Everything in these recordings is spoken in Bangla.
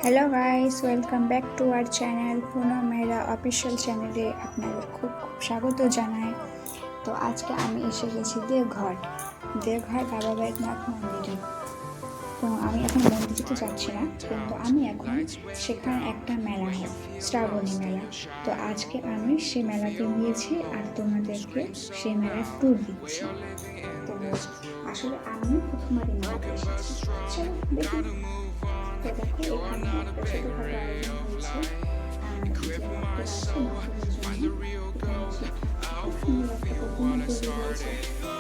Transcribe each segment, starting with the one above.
Hello guys, welcome back to our channel Puno Mehra official চ্যানেলে আপনাদের খুব খুব স্বাগত জানাই। তো আজকে আমি এসে গেছি দেওঘর বাবা বৈদ্যনাথ মন্দিরে। তো আমি এখন মন্দিরে তো যাচ্ছি না, কিন্তু আমি এখন সেখানে একটা মেলা হয়, শ্রাবণী মেলা। তো আজকে আমি সেই মেলাতে গিয়েছি আর তোমাদেরকে সেই মেলার ট্যুর দিচ্ছি। তো আসলে আমি প্রথমবার এই মেলাতে এসেছি। চলো দেখি। তো দেখো, এখানে একটা ছোটোখাটো আয়োজন হয়েছে যে ভক্তরা আছে ভক্তদের জন্য। এখানে খুব সুন্দর একটা প্রতিমা তৈরি হয়েছে।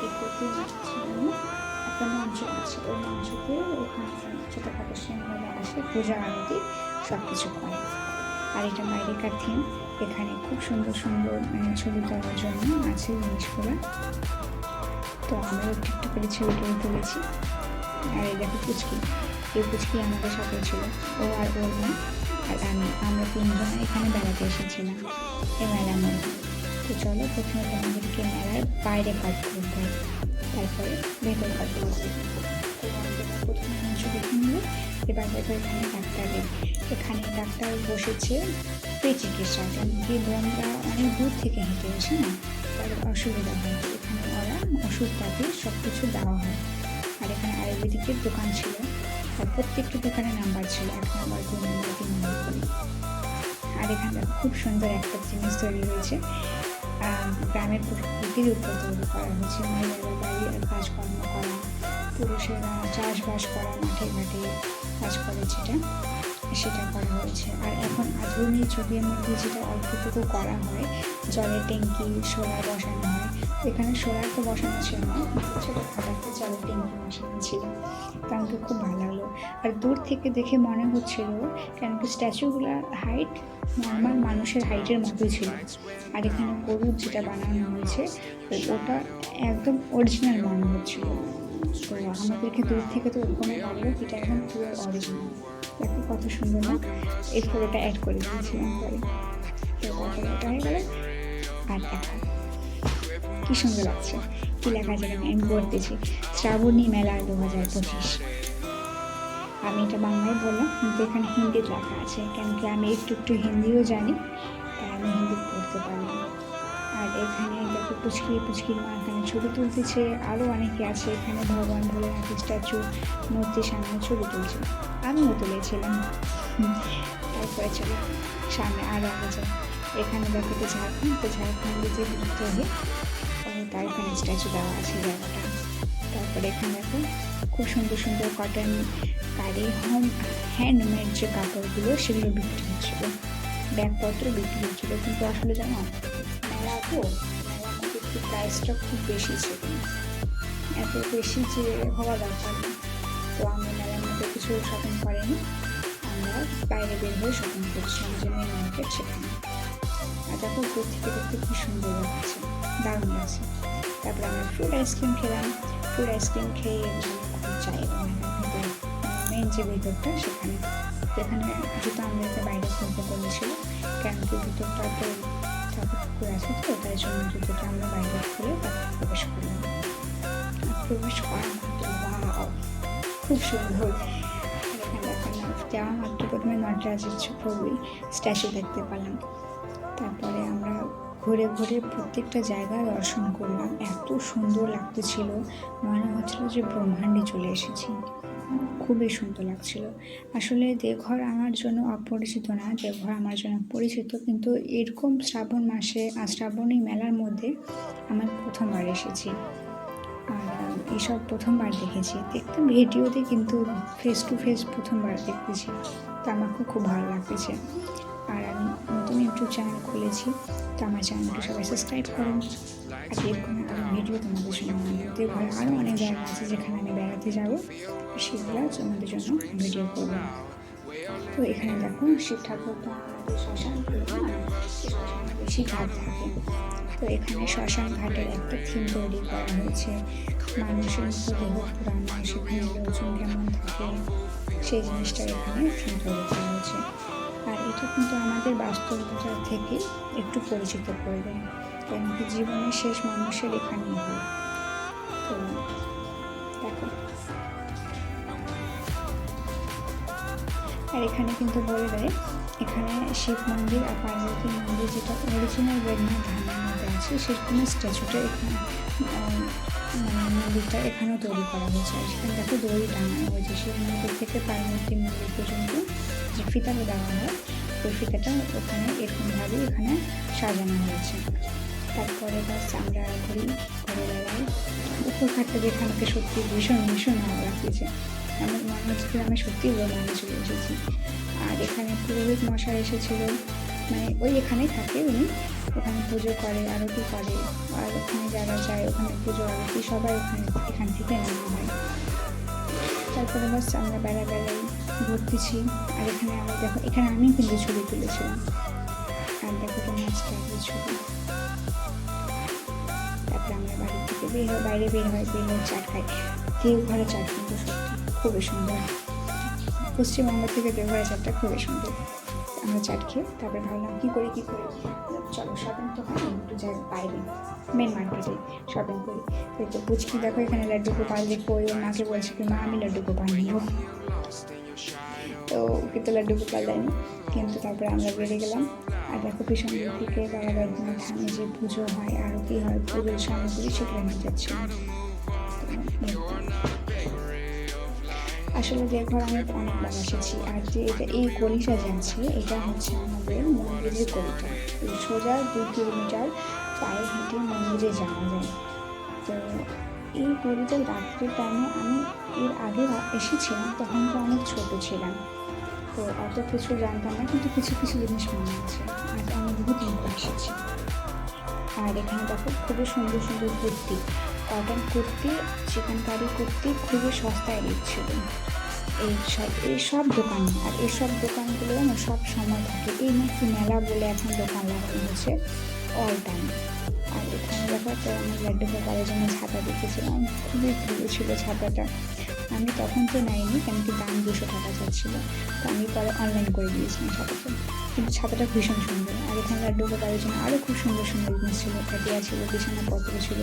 এই প্রতিমার সামনে একটা মঞ্চ আছে, ওই মঞ্চতে ওখানে ছোটোখাটো সিংহরা আসে, পূজা আরতি সব কিছু করে। আর এটা বাইরেকার থিম। এখানে খুব সুন্দর সুন্দর ছবি তোলার জন্য আছে জিনিসগুলো। তো আমরাও একটু করে ছবি তুলেছি। আর এই দেখো পুচকি, এই পুচকি আমাদের সাথে ছিল, ও আর ওর মা আর আমরা তিনজনে এখানে বেড়াতে এসেছিলাম এই মেলার মধ্যে। তো চলো, প্রথমে তোমাদেরকে মেলার বাইরে কাট করতে হবে, তারপরে ভেতর কাট করতে। তো আমাদের প্রথমে অংশ দেখে নিল। এবার দেখো এখানে ডাক্তার বসেছে পেট চিকিৎসা। কেন কি বোনরা অনেক দূর থেকে হেঁটে আসে না, তাদের অসুবিধা হয়। এখানে ওরা ওষুধপাতি সব কিছু দেওয়া হয়। আর এখানে আয়ুর্বেদিকের দোকান ছিল, আর প্রত্যেকটি দোকানে নাম্বার ছিল, 1 নম্বর 2 নম্বর 3 নম্বর করে। আর এখানে খুব সুন্দর একটা জিনিস তৈরি হয়েছে, গ্রামের প্রকৃতির উপর তৈরি করা হয়েছে। মহিলাদের বাড়ির কাজকর্ম করা, পুরুষেরা চাষবাস করা, মাঠে ঘাটে কাজ করে সেটা করা হয়েছে। আর এখন আধুনিক যুগের মধ্যে যেটা অল্পটুকু করা হয়, জলের ট্যাঙ্কি সোলার বসানো হয়। এখানে সোলার তো বসানো ছিল না, ছোটোখাটো একটা জলের ট্যাঙ্কি বসানো ছিল। তো আমাকে খুব ভালো লাগলো। আর দূর থেকে দেখে মনে হচ্ছিল কেন কি স্ট্যাচুগুলোর হাইট নর্মাল মানুষের হাইটের মতোই ছিল। আর এখানে গরুর যেটা বানানো হয়েছে ওটা একদম অরিজিনাল মনে হচ্ছিল। তো আমাদেরকে দূর থেকে তো ওরকমই লাগলো, এটা একদম পুরো অরিজিনাল। দেখো কত সুন্দর না, এই ফটোটা অ্যাড করে দিয়েছিলাম পরে। তো তারপরে এটা হয়ে গেল। আর দেখো কি সুন্দর লাগছে, কি লেখা আছে এখানে আমি পড়তেছি, শ্রাবণী মেলা 2025। আমি এটা বাংলায় বললাম, কিন্তু এখানে হিন্দিতে লেখা আছে। কেন কি আমি একটু হিন্দিও জানি, তাই আমি হিন্দি পড়তে পারলাম। আর এখানে দেখো পুচকির মা এখানে ছবি তুলতেছে। আরও অনেকে আছে এখানে, ভগবান ভোলেনাথের স্ট্যাচু মূর্তির সামনে ছবি তুলছে, আমিও তুলেছিলাম। তারপরে চলো সামনে আরও আগে যায়। এখানে দেখো তো ঝাড়খণ্ডে যে ঘুরতে হবে তার এখানে স্ট্যাচু দেওয়া আছে জায়গাটা। তারপরে এখানে দেখো খুব সুন্দর সুন্দর কটন কারি হ্যান্ডমেড যে কাপড়গুলো সেগুলো বিক্রি হচ্ছিলো, ব্যাগপত্র বিক্রি হচ্ছিলো। কিন্তু আসলে জানো, মেলার মধ্যে একটু প্রাইসটা খুব বেশি ছিল, এত বেশি যে হওয়া দরকার না। তো আমরা মেলার মধ্যে কিছু শপিং করিনি, আমরা বাইরে বের হয়ে শপিং করছিলাম, যে মেন মার্কেট সেখানে। আর দেখো দূর থেকে দেখতে খুব সুন্দর লাগছে, দারুণ লাগছে। তারপরে আমরা ফ্রুট আইসক্রিম খেলাম। ফ্রুট আইসক্রিম খেয়ে খুব চাই ভিতরে, মেন যে ভিতরটা সেখানে জুতো আমাদেরকে বাইরে খুলতে বলেছিল। কেন কি ভিতরটা তো ঠাকুর আছে, তো তাই জন্য জুতোটা আমরা বাইরে খুলে তারপর প্রবেশ করলাম। প্রবেশ করার মাত্র ওয়াও, খুব সুন্দর। এখানে যাওয়া মাত্র প্রথমে নটরাজের ছবি স্ট্যাচু দেখতে পেলাম। তারপরে আমরা ঘুরে ঘুরে প্রত্যেকটা জায়গা দর্শন করলাম। এত সুন্দর লাগতেছিল, মনে হচ্ছিল যে ব্রহ্মাণ্ডে চলে এসেছি। খুবই সুন্দর লাগছিল। আসলে দেওঘর আমার জন্য অপরিচিত না, দেওঘর আমার জন্য পরিচিত, কিন্তু এরকম শ্রাবণী মেলার মধ্যে আমার প্রথমবার এসেছি। আর এইসব প্রথমবার দেখেছি, দেখতাম ভিডিওতে, কিন্তু ফেস টু ফেস প্রথমবার দেখতেছি। তো আমার খুব ভালো লাগতেছে। আর আমি নতুন ইউটিউব চ্যানেল খুলেছি, তো আমার চ্যানেলটা সবাই সাবস্ক্রাইব করুন। আর এরকম আমি ভিডিও তোমাদের জন্য দেওঘরে আরও অনেক জায়গা আছে যেখানে আমি বেড়াতে যাবো, সেগুলো তোমাদের জন্য ভিডিও করবো। তো এখানে দেখো শিব ঠাকুর, তো আমাদের শ্মশান বেশি ঘাট থাকে। তো এখানে শ্মশান ঘাটের একটা থিম তৈরি করা হয়েছে, মানুষের মৃতদেহ পুরানো, সেখানে লোকজন কেমন থাকে সেই জিনিসটা এখানে থিম তৈরি করা হয়েছে। আর এটা কিন্তু আমাদের বাস্তবতা থেকে একটু পরিচিত করে দেয়, কেন কি জীবনের শেষ মানুষের এখানেই হয়। তো দেখো আর এখানে কিন্তু বলে দেয় এখানে শিব মন্দির আর পার্বতী মন্দির যেটা অরিজিনাল বেদনা ধামের মধ্যে আছে সেরকম স্ট্যাচুটা এখানে মানে মন্দিরটা এখানেও তৈরি করা হয়েছে। আর সেখানে দেখো দড়ি টাঙানো হয়েছে শিব মন্দির থেকে পার্বতী মন্দির পর্যন্ত যে ফিতাটা দেওয়া হয় ওই ফিতাটা ওখানে এরকমভাবে এখানে সাজানো হয়েছে। তারপরে বাস আমরা ঘুরে বেড়াই। উপরঘাটটা দেখে আমাকে সত্যি ভীষণ ভীষণ ভালো লাগতেছে। আমার মনে হচ্ছে কি আমি সত্যিই বলে চলে এসেছি। আর এখানে পুরোহিত মশাই এসেছিল, মানে ওই এখানেই থাকে উনি, ওখানে পুজো করে আরতি করে। আর ওখানে যারা যায় ওখানে পুজো আরতি সবাই এখান থেকে নেওয়া হয়। তারপরে বাস আমরা বেড়াই ঘুরতেছি। আর এখানে আমরা দেখো এখানে আমি কিন্তু ছবি তুলেছিলাম। আর দেখো তো মাছটা ছবি। তারপরে আমরা বাড়ি থেকে বাইরে বের হয়ে চাট খাই। দেওঘরের চাট কিন্তু সত্যি খুবই সুন্দর। পশ্চিমবঙ্গ থেকে দেওঘরের চাটটা খুবই সুন্দর। আমরা চাট খেয়ে তারপরে ভাবলাম কী করি চলো শপিং তো হয় একটু যাই বাইরে মেন মার্কেটে শপিং করি। তো পুচকি দেখো এখানে লাড্ডু গোপাল দেখো ওই মাকে বলছে কি মা আমি লাড্ডু গোপাল নিব, তো ওকে তো লাড্ডু গোপাল দেয়নি। কিন্তু তারপরে আমরা বেরিয়ে গেলাম। আর দেখো পিছন দিকে বাবা বৈদ্যনাথ ধামে যে পুজো হয় আরতি হয় পুজোর সামগ্রী সেগুলো নিয়ে যাচ্ছিল। আসলে দেওঘর আমি অনেকবার এসেছি। আর যে এই গলিটা যাচ্ছে এটা হচ্ছে আমাদের মন্দিরের গলিটা। এই সোজা 2 কিলোমিটার পায়ে হেঁটে মন্দিরে যাওয়া যায়। তো এই গলিটা রাত্রের টাইমে আমি এর আগে এসেছিলাম, তখন তো অনেক ছোটো ছিলাম, তো অত কিছু জানতাম না, কিন্তু কিছু কিছু জিনিস মনে আছে। আর আমি বহুত দিন এসেছি। আর এখানে দেখো খুবই সুন্দর সুন্দর কুর্তি, কটন কুর্তি, চিকেন কারি কুর্তি খুবই সস্তায় দিচ্ছিল এই সব দোকানে। আর এইসব দোকানগুলো যেন সব সময় থাকে। এই মাত্র মেলা বলে এখন দোকান লাগানো হয়েছে অল টাইম। আর এখানে দেখো তো আমি লাড্ডু গোপালের জন্য ছাতা দেখেছিলাম, খুবই ভালো ছিল ছাতাটা। আমি তখন তো নেয়নি, কেন কি দাম 200 টাকা যাচ্ছিলো, তো আমি পরে অনলাইন করে দিয়েছিলাম ছাতাটা। কিন্তু ছাতাটা ভীষণ সুন্দর। আর এখানে লাড্ডু গোপালের জন্য আরও খুব সুন্দর সুন্দর জিনিস ছিল, কাটিয়া ছিল, বিছানাপত্র ছিল,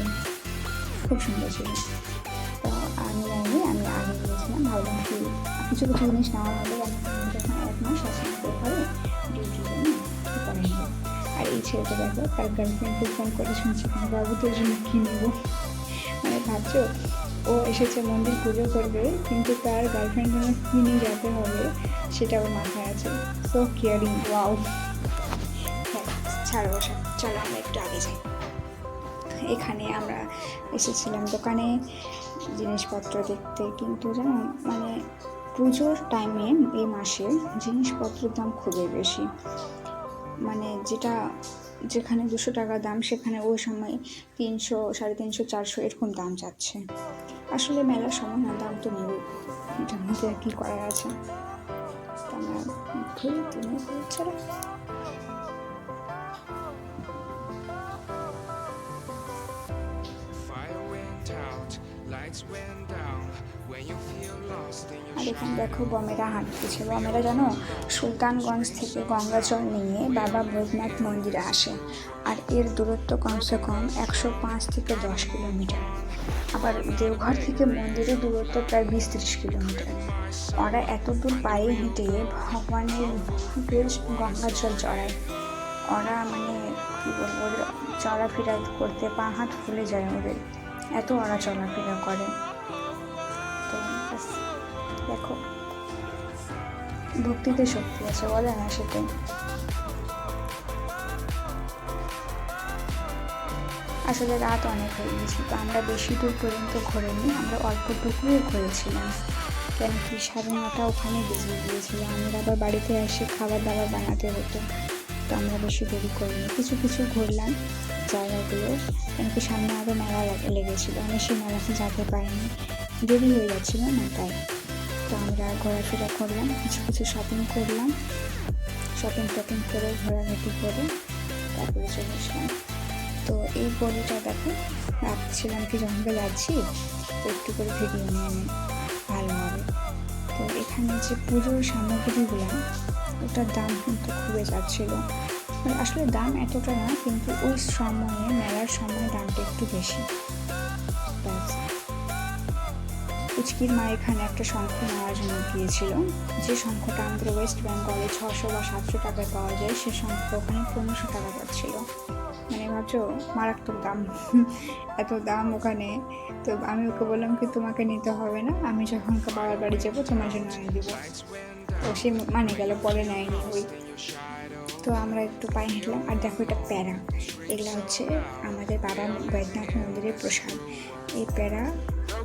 খুব সুন্দর ছিল। তো আমি নেয়নি, আমি আগে নিয়েছিলাম। ভাবলাম কি কিছু কিছু জিনিস নেওয়া হবে, আমি যখন 1 মাস আসতে পারে ডিউটির জন্য করে নেব। আর এই ছেলেটা দেখো তার গার্লফ্রেন্ডকে ফোন করে শুনছি বাবুদের জন্য কী নেবো। মানে ভাবছো ও এসেছে মন্দির পুজো করবে, কিন্তু তার গার্লফ্রেন্ড জন্য কী নিয়ে যেতে হবে সেটা ওর মাথায় আছে। So caring, wow. হ্যাঁ ছাড়ো সব, চলো আমরা একটু আগে যাই। এখানে আমরা এসেছিলাম দোকানে জিনিসপত্র দেখতে, কিন্তু জানো মানে পুজোর টাইমে এই মাসে জিনিসপত্রের দাম খুবই বেশি। মানে যেখানে 200 টাকা দাম সেখানে ওই সময় 300, 350, 400 এরকম দাম যাচ্ছে। আসলে মেলার সময় না দাম তো নেই, এটার মধ্যে আর কী করার আছে। আমরা ঘুরি, তুমি চলো। আর এখানে দেখো বমেরা হাঁটতেছে। বমেরা জানো সুলতানগঞ্জ থেকে গঙ্গা জল নিয়ে বাবা বৈদ্যনাথ মন্দিরে আসে। আর এর দূরত্ব কমসে কম 105 থেকে 10 কিলোমিটার। আবার দেওঘর থেকে মন্দিরের দূরত্ব প্রায় 20-30 কিলোমিটার। ওরা এত দূর পায়ে হেঁটে ভগবানের গঙ্গা জল চড়ায়। ওরা মানে কী বলবো, ওদের চলাফেরা করতে পা হাত ফুলে যায় ওদের, এত ওরা চলাফেরা করে। তো দেখো ভক্তিতে শক্তি আছে, বলে না সেটাই। আসলে রাত অনেক হয়ে গেছে, তো আমরা বেশি দূর পর্যন্ত ঘোরিনি, আমরা অল্পটুকুই ঘুরেছিলাম। কেন কি 9:30 ওখানে বেজে গিয়েছিল। আমরা আবার বাড়িতে এসে খাবার দাবার বানাতে হতো, তো আমরা বেশি দেরি করিনি, কিছু কিছু ঘুরলাম জায়গাগুলো। কেন কি সামনে আরও মেলা লেগেছিলো, আমি সেই মেলাতে যেতে পারিনি, দেরি হয়ে যাচ্ছিলো না তাই। তো আমরা ঘোরাফেরা করলাম, কিছু কিছু শপিং করলাম, শপিং করে ঘোরাঘুরি করে তারপরে চলে আসলাম। তো এই গলিটা দেখো, ভাবছিলাম কি যখন যাচ্ছি তো একটু করে ভিডিও নিয়ে নিই, ভালো হবে। তো এখানে যে পুজোর সামগ্রীগুলো ওটার দাম কিন্তু খুবই যাচ্ছিলো। আসলে দাম এতটা না, কিন্তু ওই সময়ে মেলার সময় দামটা একটু বেশি। পুচকির মা এখানে একটা শঙ্খ নেওয়ার জন্য গিয়েছিল, যে শঙ্খটা আমাদের ওয়েস্ট বেঙ্গলে 600 বা 700 টাকায় পাওয়া যায়, সে শঙ্খ ওখানে 1500 টাকা পাচ্ছিল। মানে ভাবছো মারাত্মক দাম। এত দাম ওখানে। তো আমি ওকে বললাম কি তোমাকে নিতে হবে না, আমি যখন বাবার বাড়ি যাবো তোমার জন্য এনে দিব। তো সে মানে গেল, পরে নেয়নি ওই। তো আমরা একটু পায়ে হেঁটলাম। আর দেখো এটা প্যারা, এগুলো হচ্ছে আমাদের বাবা বৈদ্যনাথ মন্দিরের প্রসাদ। এই প্যারা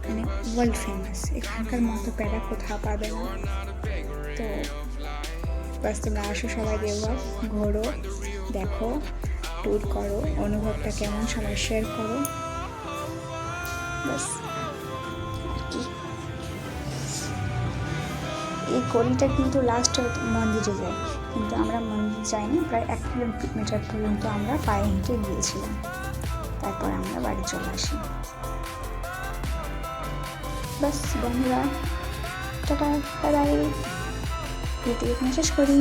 মানে ওয়ার্ল্ড ফেমাস, এখানকার মতো প্যারা কোথাও পাবে না। তো বাস তোমরা আসো সবাই দেওঘর, ঘোরো, দেখো, ট্যুর করো, অনুভবটা কেমন সবাই শেয়ার করো। বাস এই গলিটা কিন্তু লাস্ট মন্দিরে যায়, কিন্তু আমরা মন্দির যাইনি। প্রায় 1 কিলোমিটার পর্যন্ত আমরা পায়ে হেঁটে গিয়েছিলাম, তারপর আমরা বাড়ি চলে আসি। বাস বন্ধুরা, টাটা, বাই বাই, ভিডিও এখানে শেষ করি।